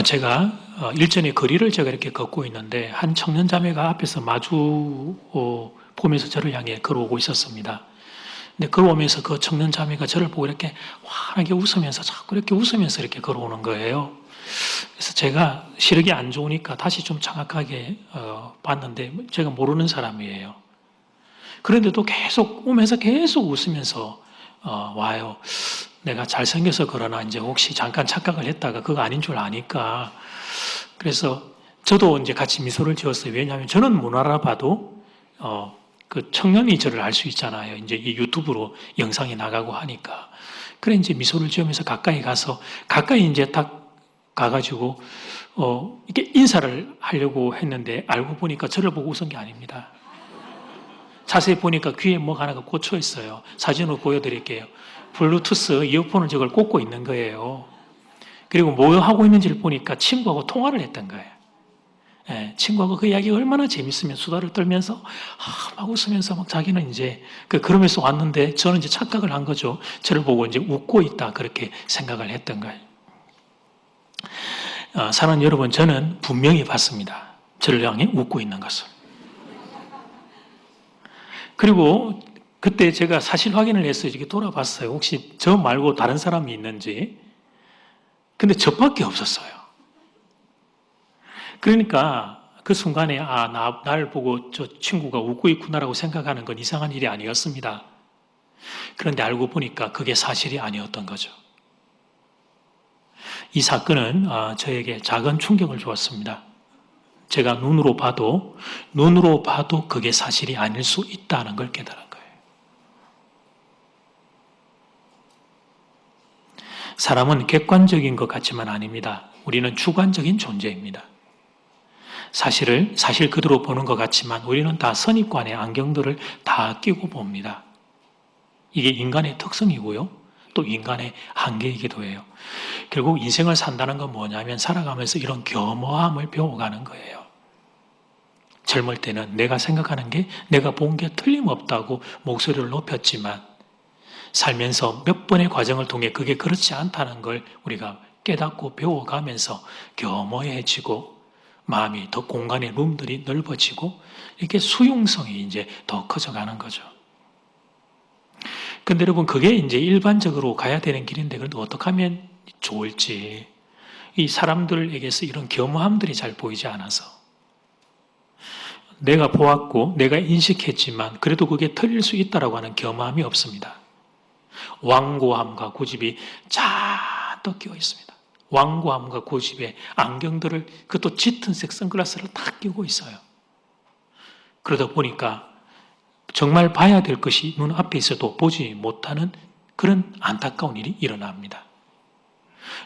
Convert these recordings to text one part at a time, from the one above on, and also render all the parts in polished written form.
제가 일전에 거리를 제가 이렇게 걷고 있는데 한 청년 자매가 앞에서 마주 보면서 저를 향해 걸어오고 있었습니다. 근데 걸어오면서 그 청년 자매가 저를 보고 이렇게 환하게 웃으면서 자꾸 이렇게 웃으면서 이렇게 걸어오는 거예요. 그래서 제가 시력이 안 좋으니까 다시 좀 정확하게 봤는데 제가 모르는 사람이에요. 그런데도 계속 오면서 계속 웃으면서 와요. 내가 잘생겨서 그러나 이제 혹시 잠깐 착각을 했다가 그거 아닌 줄 아니까. 그래서 저도 이제 같이 미소를 지었어요. 왜냐하면 저는 못 알아봐도 그 청년이 저를 알 수 있잖아요. 이제 이 유튜브로 영상이 나가고 하니까. 그래 이제 미소를 지으면서 가까이 가서 가까이 이제 딱 가가지고 이렇게 인사를 하려고 했는데 알고 보니까 저를 보고 웃은 게 아닙니다. 자세히 보니까 귀에 뭐가 하나가 꽂혀 있어요. 사진으로 보여드릴게요. 블루투스 이어폰을 저걸 꽂고 있는 거예요. 그리고 뭐 하고 있는지를 보니까 친구하고 통화를 했던 거예요. 예, 친구하고 그 이야기가 얼마나 재밌으면 수다를 떨면서 막 웃으면서 막 자기는 이제 그러면서 왔는데 저는 이제 착각을 한 거죠. 저를 보고 이제 웃고 있다 그렇게 생각을 했던 거예요. 사랑하는 여러분, 저는 분명히 봤습니다. 저를 향해 웃고 있는 것을. 그리고 그때 제가 사실 확인을 했어요. 이렇게 돌아봤어요. 혹시 저 말고 다른 사람이 있는지. 근데 저밖에 없었어요. 그러니까 그 순간에 날 보고 저 친구가 웃고 있구나라고 생각하는 건 이상한 일이 아니었습니다. 그런데 알고 보니까 그게 사실이 아니었던 거죠. 이 사건은 저에게 작은 충격을 주었습니다. 제가 눈으로 봐도 그게 사실이 아닐 수 있다는 걸 깨달은 거예요. 사람은 객관적인 것 같지만 아닙니다. 우리는 주관적인 존재입니다. 사실 그대로 보는 것 같지만 우리는 다 선입관의 안경들을 다 끼고 봅니다. 이게 인간의 특성이고요. 또 인간의 한계이기도 해요. 결국 인생을 산다는 건 뭐냐면 살아가면서 이런 겸허함을 배워가는 거예요. 젊을 때는 내가 생각하는 게 내가 본 게 틀림없다고 목소리를 높였지만 살면서 몇 번의 과정을 통해 그게 그렇지 않다는 걸 우리가 깨닫고 배워가면서 겸허해지고 마음이 더 공간의 룸들이 넓어지고 이렇게 수용성이 이제 더 커져가는 거죠. 근데 여러분 그게 이제 일반적으로 가야 되는 길인데 그런데 어떻게 하면 좋을지 이 사람들에게서 이런 겸허함들이 잘 보이지 않아서 내가 보았고 내가 인식했지만 그래도 그게 틀릴 수 있다라고 하는 겸허함이 없습니다. 완고함과 고집이 잔뜩 끼어 있습니다. 완고함과 고집에 안경들을 그것도 짙은 색 선글라스를 딱 끼고 있어요. 그러다 보니까 정말 봐야 될 것이 눈앞에 있어도 보지 못하는 그런 안타까운 일이 일어납니다.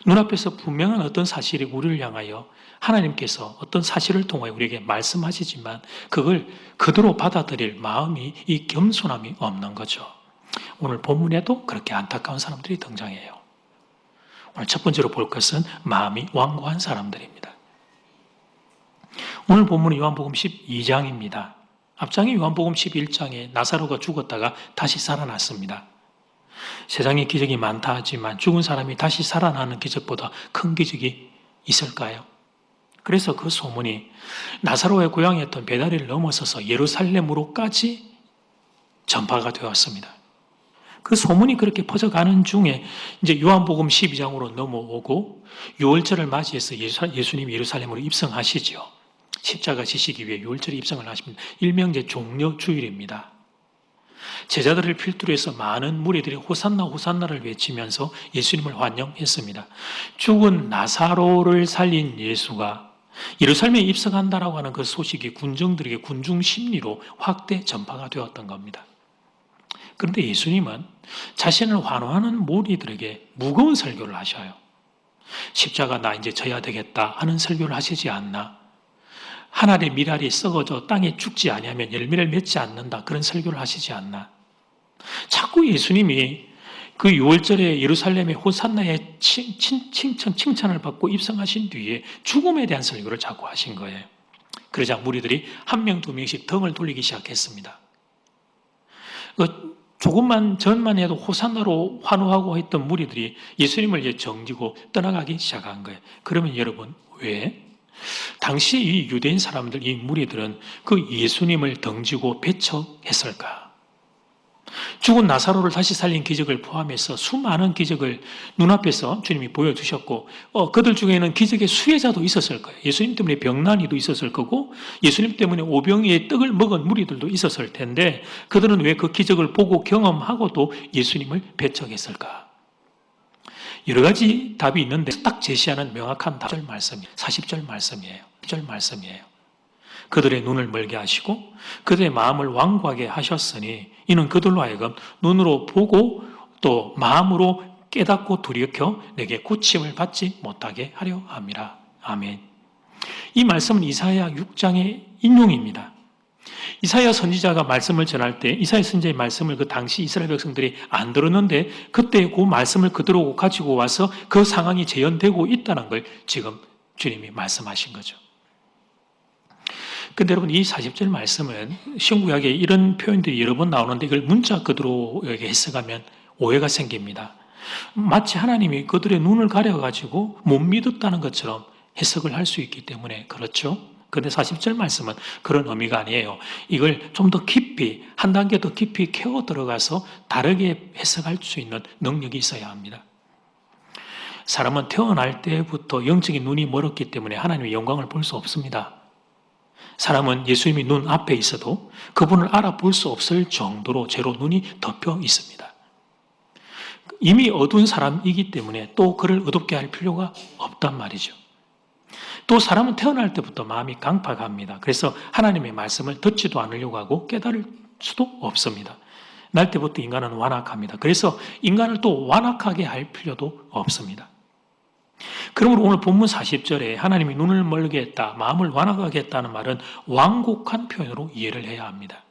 눈앞에서 분명한 어떤 사실이 우리를 향하여 하나님께서 어떤 사실을 통하여 우리에게 말씀하시지만 그걸 그대로 받아들일 마음이 이 겸손함이 없는 거죠. 오늘 본문에도 그렇게 안타까운 사람들이 등장해요. 오늘 첫 번째로 볼 것은 마음이 완고한 사람들입니다. 오늘 본문은 요한복음 12장입니다. 앞장이 요한복음 11장에 나사로가 죽었다가 다시 살아났습니다. 세상에 기적이 많다 하지만 죽은 사람이 다시 살아나는 기적보다 큰 기적이 있을까요? 그래서 그 소문이 나사로의 고향이었던 베다리를 넘어서서 예루살렘으로까지 전파가 되었습니다. 그 소문이 그렇게 퍼져가는 중에 이제 요한복음 12장으로 넘어오고 6월절을 맞이해서 예수님이 예루살렘으로 입성하시죠. 십자가 지시기 위해 6월절에 입성을 하십니다. 일명제 종려 주일입니다. 제자들을 필두로 해서 많은 무리들이 호산나 호산나를 외치면서 예수님을 환영했습니다. 죽은 나사로를 살린 예수가 예루살렘에 입성한다라고 하는 그 소식이 군중들에게 군중 심리로 확대 전파가 되었던 겁니다. 그런데 예수님은 자신을 환호하는 무리들에게 무거운 설교를 하셔요. 십자가 나 이제 져야 되겠다 하는 설교를 하시지 않나? 하늘의 밀알이 썩어져 땅에 죽지 아니하면 열매를 맺지 않는다 그런 설교를 하시지 않나? 자꾸 예수님이 그 6월절에 예루살렘의 호산나의 칭찬을 받고 입성하신 뒤에 죽음에 대한 설교를 자꾸 하신 거예요. 그러자 무리들이 한 명, 두 명씩 등을 돌리기 시작했습니다. 조금만 전만 해도 호산나로 환호하고 했던 무리들이 예수님을 이제 정지고 떠나가기 시작한 거예요. 그러면 여러분, 왜? 당시 이 유대인 사람들, 이 무리들은 그 예수님을 덩지고 배척했을까? 죽은 나사로를 다시 살린 기적을 포함해서 수많은 기적을 눈앞에서 주님이 보여주셨고, 그들 중에는 기적의 수혜자도 있었을 거예요. 예수님 때문에 병난이도 있었을 거고, 예수님 때문에 오병이의 떡을 먹은 무리들도 있었을 텐데, 그들은 왜 그 기적을 보고 경험하고도 예수님을 배척했을까? 여러 가지 답이 있는데 딱 제시하는 명확한 40절 말씀이에요. 10절 말씀이에요. 그들의 눈을 멀게 하시고 그들의 마음을 완고하게 하셨으니 이는 그들로 하여금 눈으로 보고 또 마음으로 깨닫고 돌이켜 내게 고침을 받지 못하게 하려 함이라. 아멘. 이 말씀은 이사야 6장의 인용입니다. 이사야 선지자가 말씀을 전할 때 이사야 선지자의 말씀을 그 당시 이스라엘 백성들이 안 들었는데 그때 그 말씀을 그대로 가지고 와서 그 상황이 재현되고 있다는 걸 지금 주님이 말씀하신 거죠. 근데 여러분, 이 40절 말씀은 신구약에 이런 표현들이 여러 번 나오는데 이걸 문자 그대로 해석하면 오해가 생깁니다. 마치 하나님이 그들의 눈을 가려가지고 못 믿었다는 것처럼 해석을 할 수 있기 때문에 그렇죠. 그런데 40절 말씀은 그런 의미가 아니에요. 이걸 좀 더 깊이, 한 단계 더 깊이 캐어 들어가서 다르게 해석할 수 있는 능력이 있어야 합니다. 사람은 태어날 때부터 영적인 눈이 멀었기 때문에 하나님의 영광을 볼 수 없습니다. 사람은 예수님이 눈 앞에 있어도 그분을 알아볼 수 없을 정도로 죄로 눈이 덮여 있습니다. 이미 어두운 사람이기 때문에 또 그를 어둡게 할 필요가 없단 말이죠. 또 사람은 태어날 때부터 마음이 강팍합니다. 그래서 하나님의 말씀을 듣지도 않으려고 하고 깨달을 수도 없습니다. 날 때부터 인간은 완악합니다. 그래서 인간을 또 완악하게 할 필요도 없습니다. 그러므로 오늘 본문 40절에 하나님이 눈을 멀게 했다, 마음을 완악하게 했다는 말은 완곡한 표현으로 이해를 해야 합니다.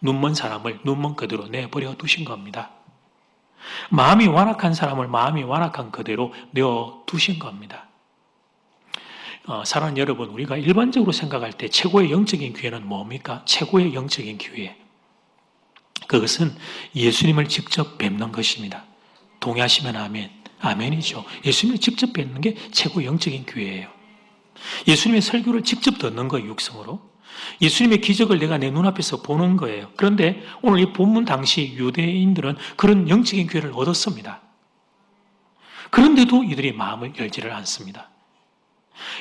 눈먼 사람을 눈먼 그대로 내버려 두신 겁니다. 마음이 완악한 사람을 마음이 완악한 그대로 내어 두신 겁니다. 사랑하는 여러분, 우리가 일반적으로 생각할 때 최고의 영적인 기회는 뭡니까? 최고의 영적인 기회. 그것은 예수님을 직접 뵙는 것입니다. 동의하시면 아멘. 아멘이죠. 예수님을 직접 뵙는 게 최고의 영적인 기회예요. 예수님의 설교를 직접 듣는 거예요, 육성으로. 예수님의 기적을 내가 내 눈앞에서 보는 거예요. 그런데 오늘 이 본문 당시 유대인들은 그런 영적인 기회를 얻었습니다. 그런데도 이들이 마음을 열지를 않습니다.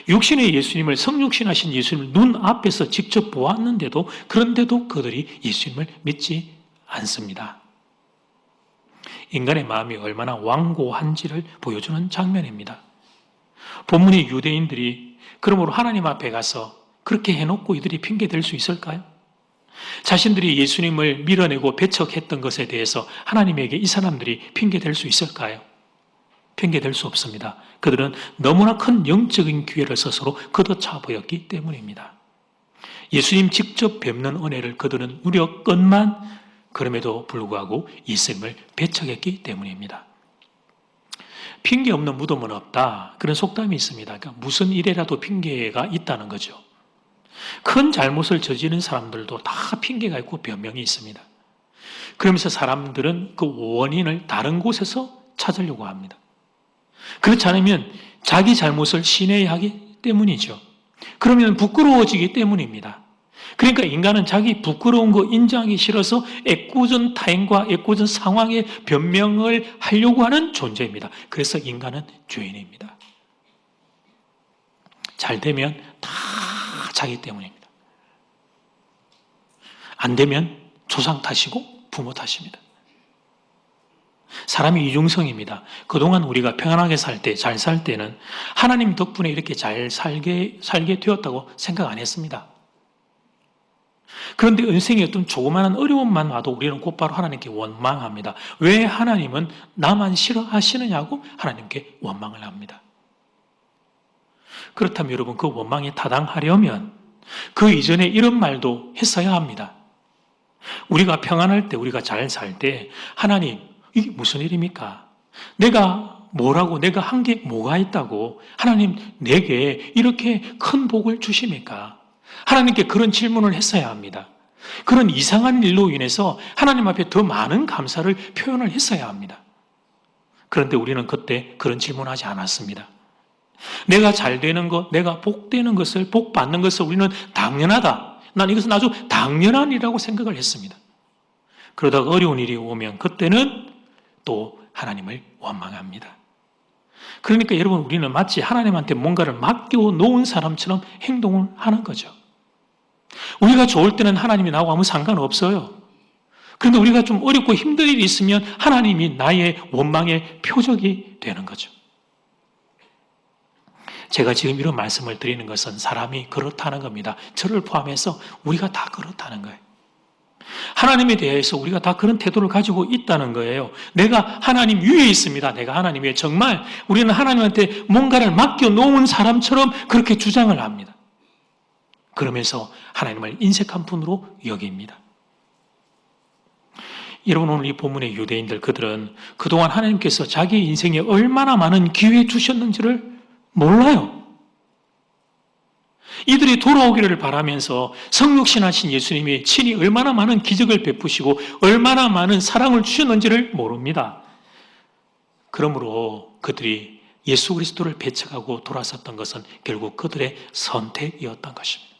육신의 예수님을, 성육신하신 예수님을 눈앞에서 직접 보았는데도, 그런데도 그들이 예수님을 믿지 않습니다. 인간의 마음이 얼마나 완고한지를 보여주는 장면입니다. 본문의 유대인들이 그러므로 하나님 앞에 가서 그렇게 해놓고 이들이 핑계댈 수 있을까요? 자신들이 예수님을 밀어내고 배척했던 것에 대해서 하나님에게 이 사람들이 핑계댈 수 있을까요? 핑계댈 수 없습니다. 그들은 너무나 큰 영적인 기회를 스스로 걷어차 보였기 때문입니다. 예수님 직접 뵙는 은혜를 그들은 누렸건만 그럼에도 불구하고 예수님을 배척했기 때문입니다. 핑계 없는 무덤은 없다. 그런 속담이 있습니다. 그러니까 무슨 일에라도 핑계가 있다는 거죠. 큰 잘못을 저지른 사람들도 다 핑계가 있고 변명이 있습니다. 그러면서 사람들은 그 원인을 다른 곳에서 찾으려고 합니다. 그렇지 않으면 자기 잘못을 시인해야 하기 때문이죠. 그러면 부끄러워지기 때문입니다. 그러니까 인간은 자기 부끄러운 거 인정하기 싫어서 애꿎은 타인과 애꿎은 상황에 변명을 하려고 하는 존재입니다. 그래서 인간은 죄인입니다. 잘 되면 다 자기 때문입니다. 안 되면 조상 탓이고 부모 탓입니다. 사람이 이중성입니다. 그동안 우리가 평안하게 살 때, 잘 살 때는 하나님 덕분에 이렇게 잘 살게 되었다고 생각 안 했습니다. 그런데 인생의 어떤 조그마한 어려움만 와도 우리는 곧바로 하나님께 원망합니다. 왜 하나님은 나만 싫어하시느냐고 하나님께 원망을 합니다. 그렇다면 여러분, 그 원망에 타당하려면 그 이전에 이런 말도 했어야 합니다. 우리가 평안할 때, 우리가 잘 살 때 하나님, 이게 무슨 일입니까? 내가 한 게 뭐가 있다고 하나님 내게 이렇게 큰 복을 주십니까? 하나님께 그런 질문을 했어야 합니다. 그런 이상한 일로 인해서 하나님 앞에 더 많은 감사를 표현을 했어야 합니다. 그런데 우리는 그때 그런 질문하지 않았습니다. 내가 잘 되는 것, 내가 복되는 것을, 복 받는 것을 우리는 당연하다. 난 이것은 아주 당연한 일이라고 생각을 했습니다. 그러다가 어려운 일이 오면 그때는 또 하나님을 원망합니다. 그러니까 여러분, 우리는 마치 하나님한테 뭔가를 맡겨놓은 사람처럼 행동을 하는 거죠. 우리가 좋을 때는 하나님이 나하고 아무 상관없어요. 그런데 우리가 좀 어렵고 힘든 일이 있으면 하나님이 나의 원망의 표적이 되는 거죠. 제가 지금 이런 말씀을 드리는 것은 사람이 그렇다는 겁니다. 저를 포함해서 우리가 다 그렇다는 거예요. 하나님에 대해서 우리가 다 그런 태도를 가지고 있다는 거예요. 내가 하나님 위에 있습니다. 내가 하나님 위에. 정말 우리는 하나님한테 뭔가를 맡겨놓은 사람처럼 그렇게 주장을 합니다. 그러면서 하나님을 인색한 분으로 여깁니다. 여러분, 오늘 이 본문의 유대인들, 그들은 그동안 하나님께서 자기 인생에 얼마나 많은 기회 주셨는지를 몰라요. 이들이 돌아오기를 바라면서 성육신하신 예수님이 친히 얼마나 많은 기적을 베푸시고 얼마나 많은 사랑을 주셨는지를 모릅니다. 그러므로 그들이 예수 그리스도를 배척하고 돌아섰던 것은 결국 그들의 선택이었던 것입니다.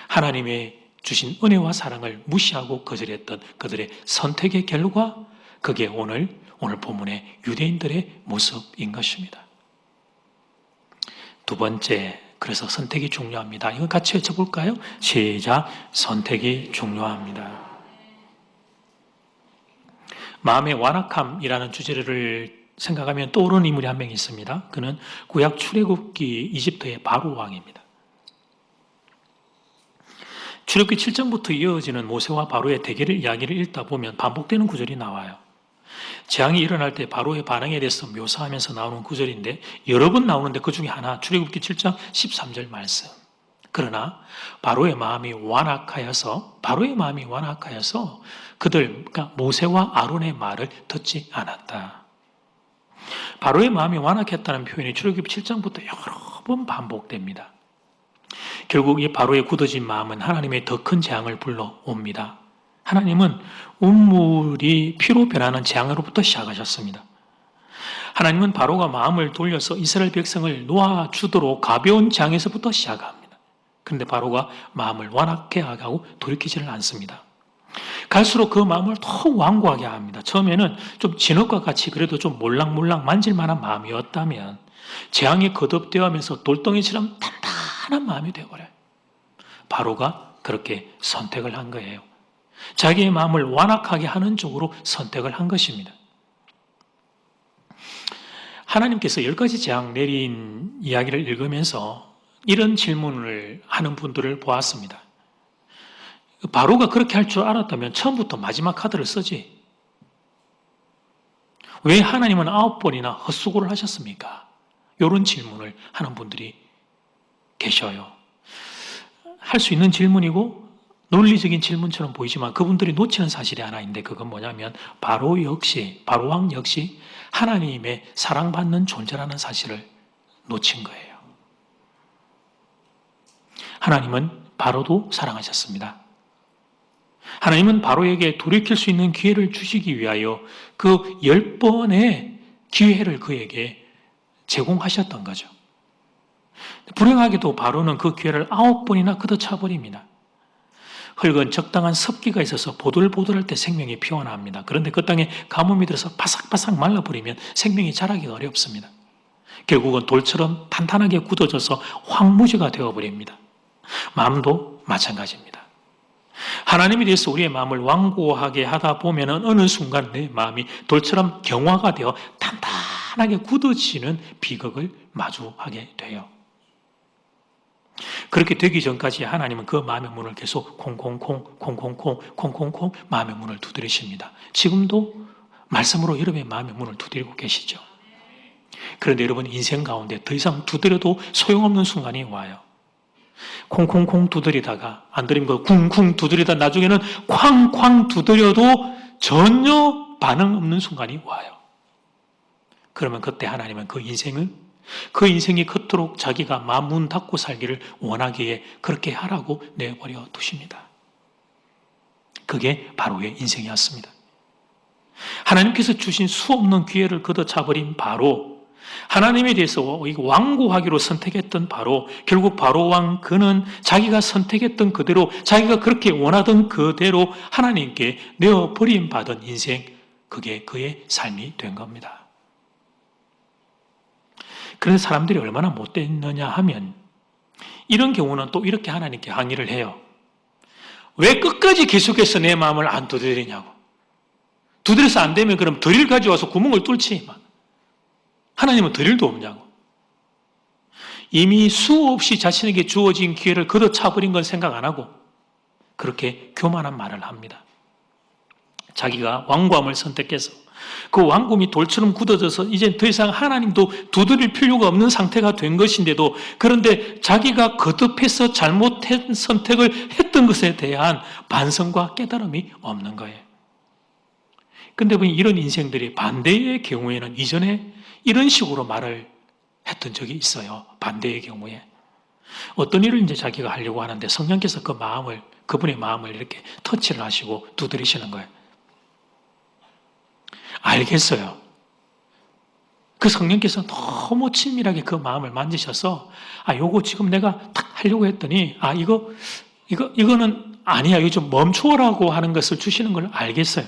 하나님의 주신 은혜와 사랑을 무시하고 거절했던 그들의 선택의 결과, 그게 오늘 본문의 유대인들의 모습인 것입니다. 두 번째, 그래서 선택이 중요합니다. 이거 같이 외쳐볼까요? 시작. 선택이 중요합니다. 마음의 완악함이라는 주제를 생각하면 떠오르는 인물이 한 명 있습니다. 그는 구약 출애굽기 이집트의 바로 왕입니다. 출애굽기 7장부터 이어지는 모세와 바로의 대결의 이야기를 읽다 보면 반복되는 구절이 나와요. 재앙이 일어날 때 바로의 반응에 대해서 묘사하면서 나오는 구절인데 여러 번 나오는데 그 중에 하나, 출애굽기 7장 13절 말씀. 그러나 바로의 마음이 완악하여서 그들, 그러니까 모세와 아론의 말을 듣지 않았다. 바로의 마음이 완악했다는 표현이 출애굽기 7장부터 여러 번 반복됩니다. 결국 이 바로의 굳어진 마음은 하나님의 더 큰 재앙을 불러옵니다. 하나님은 운물이 피로 변하는 재앙으로부터 시작하셨습니다. 하나님은 바로가 마음을 돌려서 이스라엘 백성을 놓아주도록 가벼운 재앙에서부터 시작합니다. 그런데 바로가 마음을 완악해 하고 돌이키지를 않습니다. 갈수록 그 마음을 더 완고하게 합니다. 처음에는 좀 진흙과 같이 그래도 좀 몰랑몰랑 만질만한 마음이었다면 재앙이 거듭되어가면서 돌덩이처럼 단단한 마음이 되어버려요. 바로가 그렇게 선택을 한 거예요. 자기의 마음을 완악하게 하는 쪽으로 선택을 한 것입니다. 하나님께서 10가지 재앙 내린 이야기를 읽으면서 이런 질문을 하는 분들을 보았습니다. 바로가 그렇게 할 줄 알았다면 처음부터 마지막 카드를 쓰지. 왜 하나님은 9번이나 헛수고를 하셨습니까? 이런 질문을 하는 분들이 계셔요. 할 수 있는 질문이고 논리적인 질문처럼 보이지만 그분들이 놓치는 사실이 하나 있는데, 그건 뭐냐면 바로 왕 역시 하나님의 사랑받는 존재라는 사실을 놓친 거예요. 하나님은 바로도 사랑하셨습니다. 하나님은 바로에게 돌이킬 수 있는 기회를 주시기 위하여 그 10번의 기회를 그에게 제공하셨던 거죠. 불행하게도 바로는 그 기회를 9번이나 걷어차버립니다. 흙은 적당한 습기가 있어서 보들보들할 때 생명이 피어납니다. 그런데 그 땅에 가뭄이 들어서 바삭바삭 말라버리면 생명이 자라기가 어렵습니다. 결국은 돌처럼 탄탄하게 굳어져서 황무지가 되어버립니다. 마음도 마찬가지입니다. 하나님에 대해서 우리의 마음을 완고하게 하다 보면 어느 순간 내 마음이 돌처럼 경화가 되어 단단하게 굳어지는 비극을 마주하게 돼요. 그렇게 되기 전까지 하나님은 그 마음의 문을 계속 콩콩콩 마음의 문을 두드리십니다. 지금도 말씀으로 여러분의 마음의 문을 두드리고 계시죠. 그런데 여러분, 인생 가운데 더 이상 두드려도 소용없는 순간이 와요. 콩콩콩 두드리다가 안 들리면 그 쿵쿵 두드리다 나중에는 쾅쾅 두드려도 전혀 반응 없는 순간이 와요. 그러면 그때 하나님은 그 인생이 그토록 자기가 마음 문 닫고 살기를 원하기에 그렇게 하라고 내버려 두십니다. 그게 바로의 인생이었습니다. 하나님께서 주신 수없는 기회를 걷어차버린 바로, 하나님에 대해서 완고하기로 선택했던 바로, 결국 바로 왕 그는 자기가 선택했던 그대로, 자기가 그렇게 원하던 그대로 하나님께 내어버림 받은 인생, 그게 그의 삶이 된 겁니다. 그래서 사람들이 얼마나 못됐느냐 하면 이런 경우는 또 이렇게 하나님께 항의를 해요. 왜 끝까지 계속해서 내 마음을 안 두드리냐고. 두드려서 안 되면 그럼 드릴 가져와서 구멍을 뚫지. 하나님은 드릴도 없냐고. 이미 수없이 자신에게 주어진 기회를 걷어차버린 건 생각 안 하고 그렇게 교만한 말을 합니다. 자기가 완고함을 선택해서 그 완고함이 돌처럼 굳어져서 이제 더 이상 하나님도 두드릴 필요가 없는 상태가 된 것인데도, 그런데 자기가 거듭해서 잘못된 선택을 했던 것에 대한 반성과 깨달음이 없는 거예요. 근데 이런 인생들이 반대의 경우에는 이전에 이런 식으로 말을 했던 적이 있어요. 반대의 경우에. 어떤 일을 이제 자기가 하려고 하는데 성령께서 그분의 마음을 이렇게 터치를 하시고 두드리시는 거예요. 알겠어요. 그 성령께서 너무 친밀하게 그 마음을 만지셔서, 요거 지금 내가 탁 하려고 했더니, 이거는 아니야. 이거 좀 멈추어라고 하는 것을 주시는 걸 알겠어요.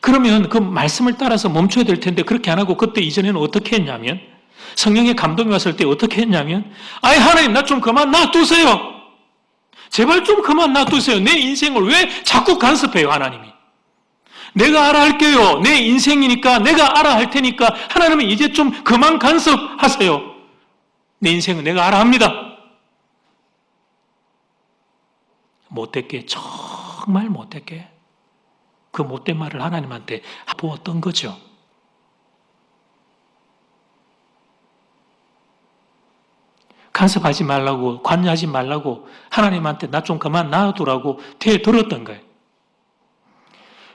그러면 그 말씀을 따라서 멈춰야 될 텐데 그렇게 안 하고 그때 이전에는 어떻게 했냐면, 성령의 감동이 왔을 때 어떻게 했냐면, 하나님 나 좀 그만 놔두세요. 제발 좀 그만 놔두세요. 내 인생을 왜 자꾸 간섭해요, 하나님이. 내가 알아 할게요. 내 인생이니까 내가 알아 할 테니까 하나님은 이제 좀 그만 간섭하세요. 내 인생은 내가 알아 합니다. 못됐게, 정말 못됐게 그 못된 말을 하나님한테 부었던 거죠. 간섭하지 말라고, 관여하지 말라고, 하나님한테 나 좀 그만 놔두라고 대들었던 거예요.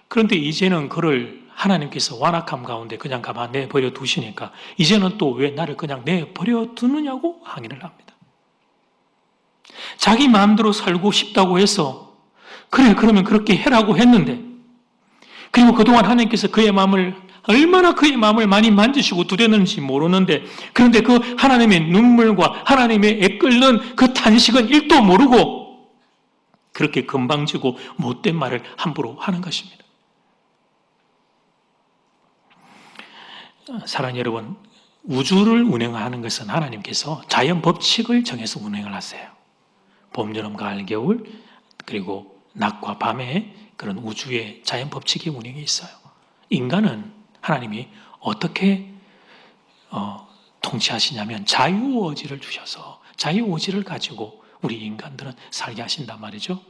그런데 이제는 그를 하나님께서 완악함 가운데 그냥 가만 내버려 두시니까 이제는 또 왜 나를 그냥 내버려 두느냐고 항의를 합니다. 자기 마음대로 살고 싶다고 해서 그래 그러면 그렇게 해라고 했는데, 그리고 그동안 하나님께서 얼마나 그의 마음을 많이 만지시고 두렸는지 모르는데, 그런데 그 하나님의 눈물과 하나님의 애끓는 그 탄식은 1도 모르고 그렇게 건방지고 못된 말을 함부로 하는 것입니다. 사랑하는 여러분, 우주를 운행하는 것은 하나님께서 자연 법칙을 정해서 운행을 하세요. 봄, 여름, 가을, 겨울, 그리고 낮과 밤에 그런 우주의 자연 법칙이 운행이 있어요. 인간은 하나님이 어떻게 통치하시냐면 자유의지를 주셔서 자유의지를 가지고 우리 인간들은 살게 하신단 말이죠.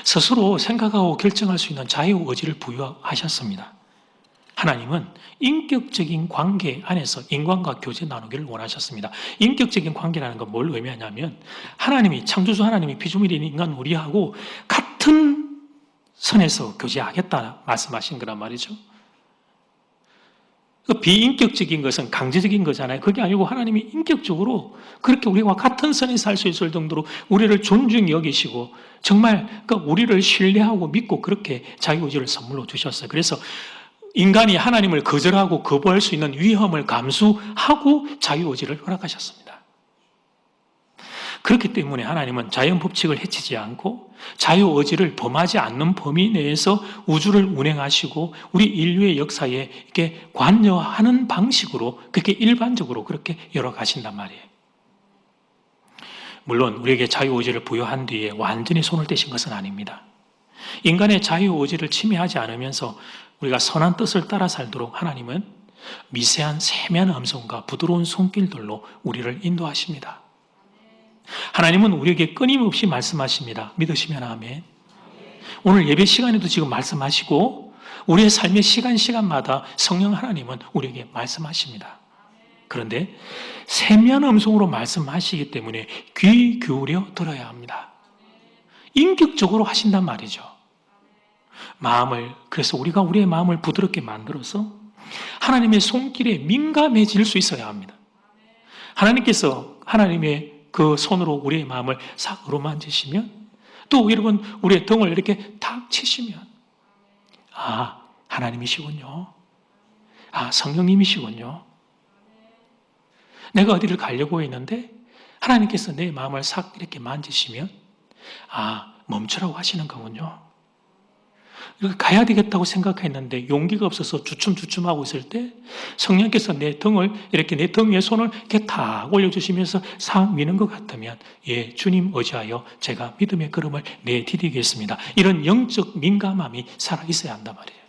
스스로 생각하고 결정할 수 있는 자유의지를 부여하셨습니다. 하나님은 인격적인 관계 안에서 인간과 교제 나누기를 원하셨습니다. 인격적인 관계라는 건 뭘 의미하냐면, 하나님이, 창조주 하나님이 피조물인 인간 우리하고 같은 선에서 교제하겠다 말씀하신 거란 말이죠. 그 비인격적인 것은 강제적인 거잖아요. 그게 아니고 하나님이 인격적으로 그렇게 우리와 같은 선에서 살 수 있을 정도로 우리를 존중히 여기시고 정말 우리를 신뢰하고 믿고 그렇게 자유의지를 선물로 주셨어요. 그래서 인간이 하나님을 거절하고 거부할 수 있는 위험을 감수하고 자유의지를 허락하셨습니다. 그렇기 때문에 하나님은 자연 법칙을 해치지 않고 자유의지를 범하지 않는 범위 내에서 우주를 운행하시고 우리 인류의 역사에 이렇게 관여하는 방식으로 그렇게 일반적으로 그렇게 열어가신단 말이에요. 물론 우리에게 자유의지를 부여한 뒤에 완전히 손을 떼신 것은 아닙니다. 인간의 자유의지를 침해하지 않으면서 우리가 선한 뜻을 따라 살도록 하나님은 미세한 세미한 음성과 부드러운 손길들로 우리를 인도하십니다. 하나님은 우리에게 끊임없이 말씀하십니다. 믿으시면 아멘. 오늘 예배 시간에도 지금 말씀하시고 우리의 삶의 시간마다 성령 하나님은 우리에게 말씀하십니다. 그런데 세미한 음성으로 말씀하시기 때문에 귀 기울여 들어야 합니다. 인격적으로 하신단 말이죠. 그래서 우리가 우리의 마음을 부드럽게 만들어서 하나님의 손길에 민감해질 수 있어야 합니다. 하나님께서 하나님의 그 손으로 우리의 마음을 싹 어루만지시면 또 여러분 우리의 등을 이렇게 탁 치시면 하나님이시군요. 성령님이시군요. 내가 어디를 가려고 했는데 하나님께서 내 마음을 싹 이렇게 만지시면 멈추라고 하시는 거군요. 이렇게 가야 되겠다고 생각했는데 용기가 없어서 주춤주춤하고 있을 때 성령께서 내 등을 이렇게 내 등 위에 손을 이렇게 탁 올려주시면서 싹 미는 것 같으면 주님 의지하여 제가 믿음의 걸음을 내디디겠습니다. 이런 영적 민감함이 살아있어야 한단 말이에요.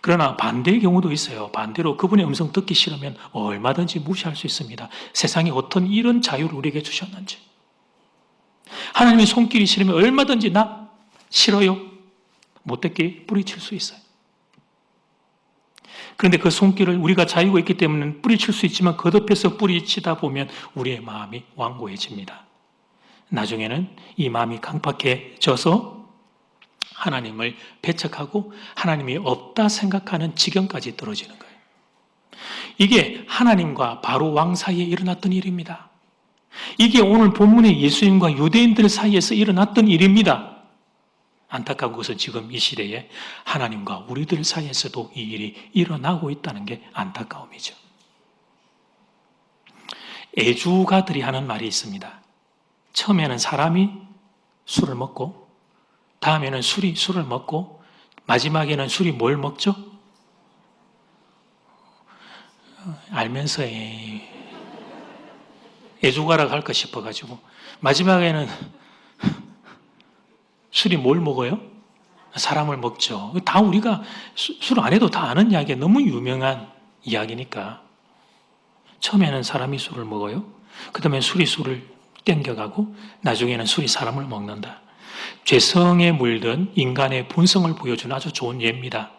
그러나 반대의 경우도 있어요. 반대로 그분의 음성 듣기 싫으면 얼마든지 무시할 수 있습니다. 세상에 어떤 이런 자유를 우리에게 주셨는지. 하나님의 손길이 싫으면 얼마든지 나 싫어요. 못 듣게 뿌리칠 수 있어요. 그런데 그 손길을 우리가 자유가 있기 때문에 뿌리칠 수 있지만 겉옆에서 뿌리치다 보면 우리의 마음이 완고해집니다. 나중에는 이 마음이 강팍해져서 하나님을 배척하고 하나님이 없다 생각하는 지경까지 떨어지는 거예요. 이게 하나님과 바로 왕 사이에 일어났던 일입니다. 이게 오늘 본문의 예수님과 유대인들 사이에서 일어났던 일입니다. 안타까운 것은 지금 이 시대에 하나님과 우리들 사이에서도 이 일이 일어나고 있다는 게 안타까움이죠. 애주가들이 하는 말이 있습니다. 처음에는 사람이 술을 먹고 다음에는 술이 술을 먹고 마지막에는 술이 뭘 먹죠? 알면서 애주가라고 할까 싶어가지고 마지막에는 술이 뭘 먹어요? 사람을 먹죠. 다 우리가 술 안 해도 다 아는 이야기가 너무 유명한 이야기니까 처음에는 사람이 술을 먹어요. 그 다음에 술이 술을 땡겨가고 나중에는 술이 사람을 먹는다. 죄성에 물든 인간의 본성을 보여주는 아주 좋은 예입니다.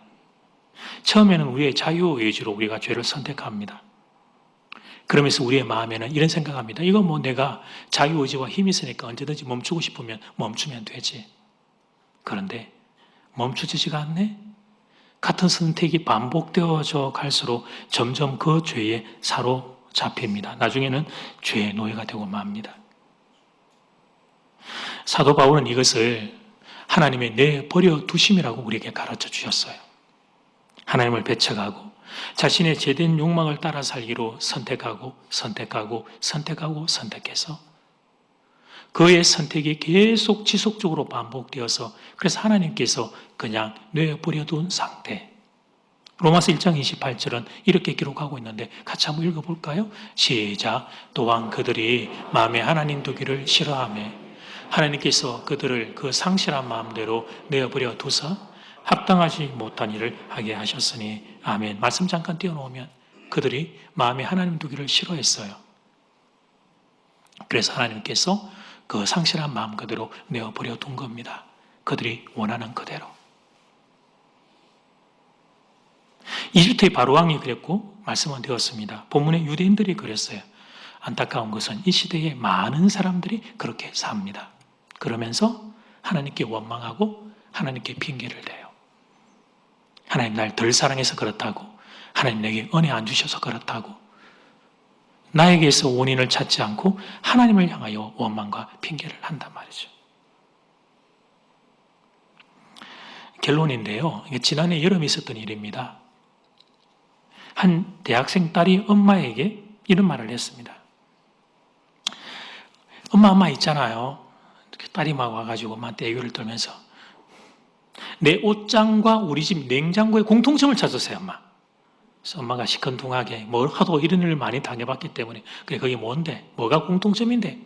처음에는 우리의 자유의지로 우리가 죄를 선택합니다. 그러면서 우리의 마음에는 이런 생각합니다. 이거 뭐 내가 자유의지와 힘이 있으니까 언제든지 멈추고 싶으면 멈추면 되지. 그런데 멈추지가 않네? 같은 선택이 반복되어져 갈수록 점점 그 죄에 사로잡힙니다. 나중에는 죄의 노예가 되고 맙니다. 사도 바울은 이것을 하나님의 내버려 두심이라고 우리에게 가르쳐 주셨어요. 하나님을 배척하고 자신의 죄된 욕망을 따라 살기로 선택해서 그의 선택이 계속 지속적으로 반복되어서 그래서 하나님께서 그냥 내버려둔 상태. 로마서 1장 28절은 이렇게 기록하고 있는데 같이 한번 읽어볼까요? 시작. 또한 그들이 마음에 하나님 두기를 싫어하며 하나님께서 그들을 그 상실한 마음대로 내어버려 두사 합당하지 못한 일을 하게 하셨으니 아멘. 말씀 잠깐 띄워놓으면 그들이 마음에 하나님 두기를 싫어했어요. 그래서 하나님께서 그 상실한 마음 그대로 내어버려 둔 겁니다. 그들이 원하는 그대로. 이집트의 바로왕이 그랬고 말씀은 되었습니다. 본문의 유대인들이 그랬어요. 안타까운 것은 이 시대에 많은 사람들이 그렇게 삽니다. 그러면서 하나님께 원망하고 하나님께 핑계를 대요. 하나님 날 덜 사랑해서 그렇다고, 하나님 내게 은혜 안 주셔서 그렇다고, 나에게서 원인을 찾지 않고 하나님을 향하여 원망과 핑계를 한단 말이죠. 결론인데요. 이게 지난해 여름에 있었던 일입니다. 한 대학생 딸이 엄마에게 이런 말을 했습니다. 엄마 있잖아요. 딸이 막 와가지고 엄마한테 애교를 떨면서 내 옷장과 우리 집 냉장고의 공통점을 찾으세요, 엄마. 그래서 엄마가 시큰둥하게 뭘 하도 이런 일을 많이 당해봤기 때문에 그래 그게 뭔데? 뭐가 공통점인데?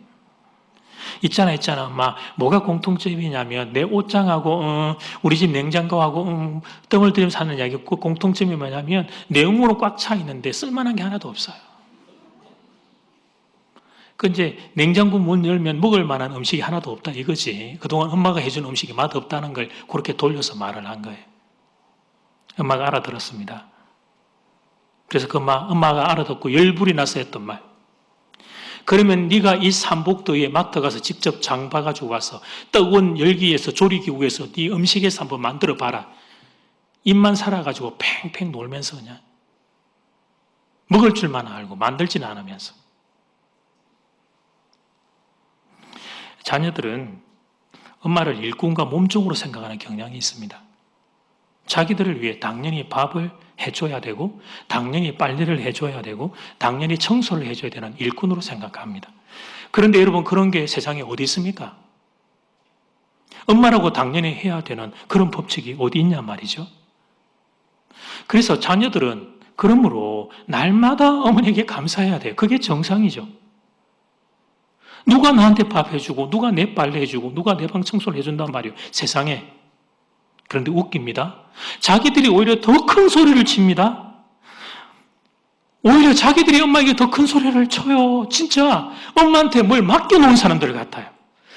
있잖아 엄마. 뭐가 공통점이냐면 내 옷장하고 우리 집 냉장고하고 뜸을 들이면서 하는 이야기 그 공통점이 뭐냐면 내용으로 꽉 차 있는데 쓸만한 게 하나도 없어요. 그 이제 냉장고 문 열면 먹을 만한 음식이 하나도 없다 이거지. 그동안 엄마가 해준 음식이 맛없다는 걸 그렇게 돌려서 말을 한 거예요. 엄마가 알아들었습니다. 그래서 그 엄마가 알아듣고 열불이 나서 했던 말. 그러면 네가 이 삼복도에 마트 가서 직접 장 봐가지고 와서 뜨거운 열기에서 조리기구에서 네 음식에서 한번 만들어 봐라. 입만 살아가지고 팽팽 놀면서 그냥 먹을 줄만 알고 만들지는 않으면서. 자녀들은 엄마를 일꾼과 몸종으로 생각하는 경향이 있습니다. 자기들을 위해 당연히 밥을 해줘야 되고, 당연히 빨래를 해줘야 되고, 당연히 청소를 해줘야 되는 일꾼으로 생각합니다. 그런데 여러분, 그런 게 세상에 어디 있습니까? 엄마라고 당연히 해야 되는 그런 법칙이 어디 있냐 말이죠. 그래서 자녀들은 그러므로 날마다 어머니에게 감사해야 돼요. 그게 정상이죠. 누가 나한테 밥 해주고, 누가 내 빨래 해주고, 누가 내 방 청소를 해준단 말이에요, 세상에. 그런데 웃깁니다. 자기들이 오히려 더 큰 소리를 칩니다. 오히려 자기들이 엄마에게 더 큰 소리를 쳐요. 진짜 엄마한테 뭘 맡겨놓은 사람들 같아요.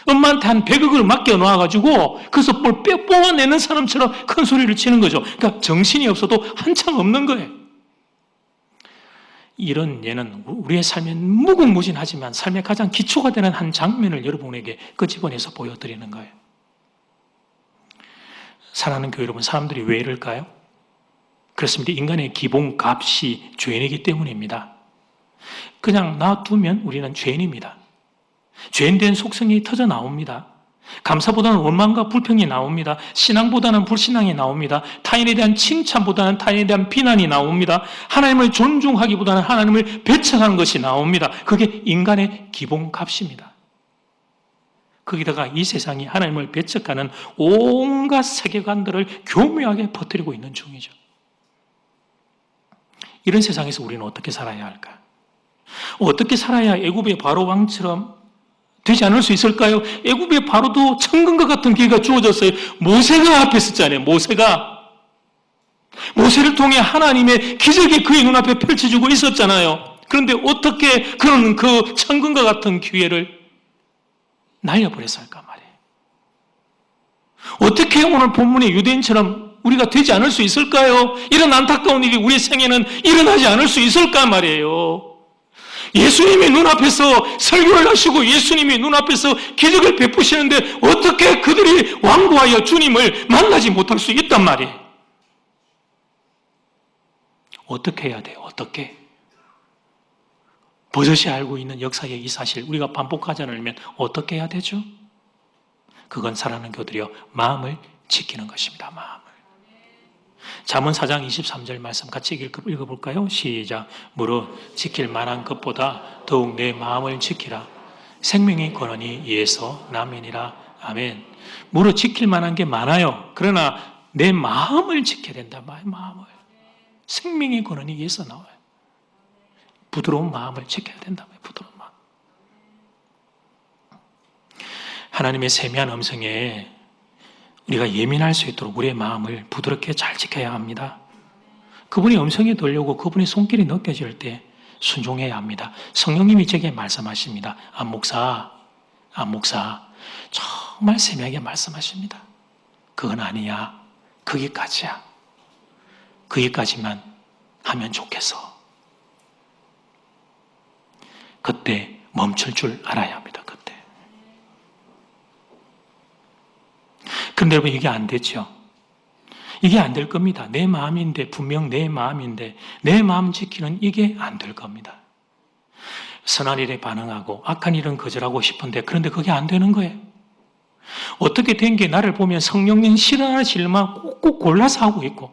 엄마한테 한 100억을 맡겨놓아가지고 그래서 뭘 뽑아내는 사람처럼 큰 소리를 치는 거죠. 그러니까 정신이 없어도 한참 없는 거예요. 이런 예는 우리의 삶에 무궁무진하지만 삶의 가장 기초가 되는 한 장면을 여러분에게 끄집어내서 보여드리는 거예요. 사랑하는 교회 여러분, 사람들이 왜 이럴까요? 그렇습니다. 인간의 기본 값이 죄인이기 때문입니다. 그냥 놔두면 우리는 죄인입니다. 죄인된 속성이 터져 나옵니다. 감사보다는 원망과 불평이 나옵니다. 신앙보다는 불신앙이 나옵니다. 타인에 대한 칭찬보다는 타인에 대한 비난이 나옵니다. 하나님을 존중하기보다는 하나님을 배척하는 것이 나옵니다. 그게 인간의 기본 값입니다. 거기다가 이 세상이 하나님을 배척하는 온갖 세계관들을 교묘하게 퍼뜨리고 있는 중이죠. 이런 세상에서 우리는 어떻게 살아야 할까? 어떻게 살아야 애굽의 바로 왕처럼 되지 않을 수 있을까요? 애굽의 바로도 천근과 같은 기회가 주어졌어요. 모세가 앞에 있었잖아요. 모세를 통해 하나님의 기적이 그의 눈앞에 펼쳐지고 있었잖아요. 그런데 어떻게 그런 그 천근과 같은 기회를 날려버렸을까 말이에요. 어떻게 오늘 본문의 유대인처럼 우리가 되지 않을 수 있을까요? 이런 안타까운 일이 우리 생에는 일어나지 않을 수 있을까 말이에요. 예수님이 눈앞에서 설교를 하시고 예수님이 눈앞에서 기적을 베푸시는데 어떻게 그들이 완고하여 주님을 만나지 못할 수 있단 말이에요. 어떻게 해야 돼요? 어떻게? 버젓이 알고 있는 역사의 이 사실 우리가 반복하지 않으면 어떻게 해야 되죠? 그건 사랑하는 교들이여 마음을 지키는 것입니다. 마음을. 잠언 4장 23절 말씀 같이 읽어볼까요? 시작. 무릇 지킬 만한 것보다 더욱 내 마음을 지키라. 생명이 권하니 이에서 남이니라. 아멘. 무릇 지킬 만한 게 많아요. 그러나 내 마음을 지켜야 된다. 마음을. 생명이 권하니 이에서 나와요. 부드러운 마음을 지켜야 된다. 부드러운 마음. 하나님의 세미한 음성에 우리가 예민할 수 있도록 우리의 마음을 부드럽게 잘 지켜야 합니다. 그분의 음성이 들려오고 그분의 손길이 느껴질 때 순종해야 합니다. 성령님이 제게 말씀하십니다. 안 목사 정말 세미하게 말씀하십니다. 그건 아니야. 거기까지야. 거기까지만 하면 좋겠어. 그때 멈출 줄 알아야 합니다. 그때. 그런데 여러분 이게 안 되죠. 이게 안 될 겁니다. 내 마음인데 분명 내 마음인데 내 마음 지키는 이게 안 될 겁니다. 선한 일에 반응하고 악한 일은 거절하고 싶은데 그런데 그게 안 되는 거예요. 어떻게 된 게 나를 보면 성령님 싫어하는 일만 꼭꼭 골라서 하고 있고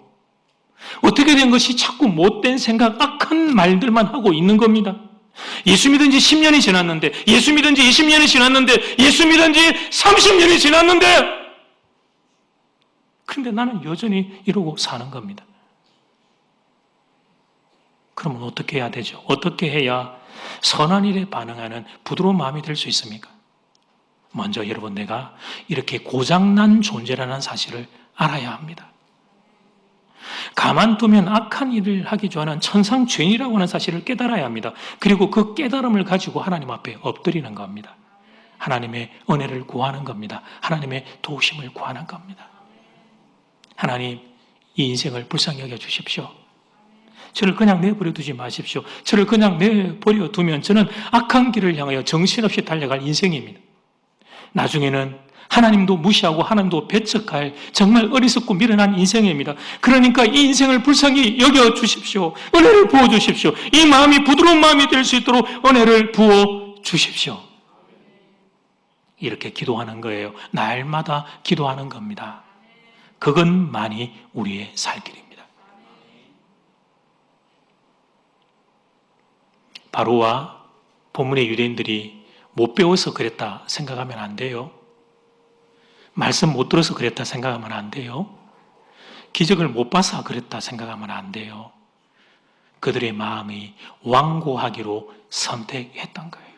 어떻게 된 것이 자꾸 못된 생각 악한 말들만 하고 있는 겁니다. 예수 믿은 지 10년이 지났는데 예수 믿은 지 20년이 지났는데 예수 믿은 지 30년이 지났는데 그런데 나는 여전히 이러고 사는 겁니다. 그러면 어떻게 해야 되죠? 어떻게 해야 선한 일에 반응하는 부드러운 마음이 될 수 있습니까? 먼저 여러분 내가 이렇게 고장난 존재라는 사실을 알아야 합니다. 가만두면 악한 일을 하기 좋아하는 천상 죄인이라고 하는 사실을 깨달아야 합니다. 그리고 그 깨달음을 가지고 하나님 앞에 엎드리는 겁니다. 하나님의 은혜를 구하는 겁니다. 하나님의 도우심을 구하는 겁니다. 하나님, 이 인생을 불쌍히 여겨주십시오. 저를 그냥 내버려 두지 마십시오. 저를 그냥 내버려 두면 저는 악한 길을 향하여 정신없이 달려갈 인생입니다. 나중에는 하나님도 무시하고 하나님도 배척할 정말 어리석고 미련한 인생입니다. 그러니까 이 인생을 불쌍히 여겨주십시오. 은혜를 부어주십시오. 이 마음이 부드러운 마음이 될 수 있도록 은혜를 부어주십시오. 이렇게 기도하는 거예요. 날마다 기도하는 겁니다. 그것만이 우리의 살 길입니다. 바로와 본문의 유대인들이 못 배워서 그랬다 생각하면 안 돼요. 말씀 못 들어서 그랬다 생각하면 안 돼요. 기적을 못 봐서 그랬다 생각하면 안 돼요. 그들의 마음이 완고하기로 선택했던 거예요.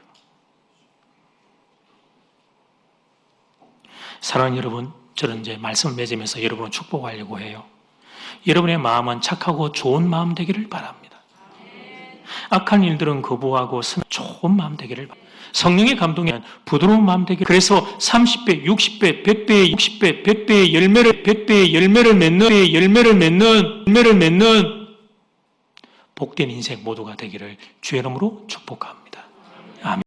사랑하는 여러분, 저는 이제 말씀을 맺으면서 여러분을 축복하려고 해요. 여러분의 마음은 착하고 좋은 마음 되기를 바랍니다. 악한 일들은 거부하고 좋은 마음 되기를 바랍니다. 성령의 감동에 부드러운 마음 되기를. 그래서 30배, 60배, 100배의 60배, 100배의 열매를 맺는 복된 인생 모두가 되기를 주의 이름으로 축복합니다.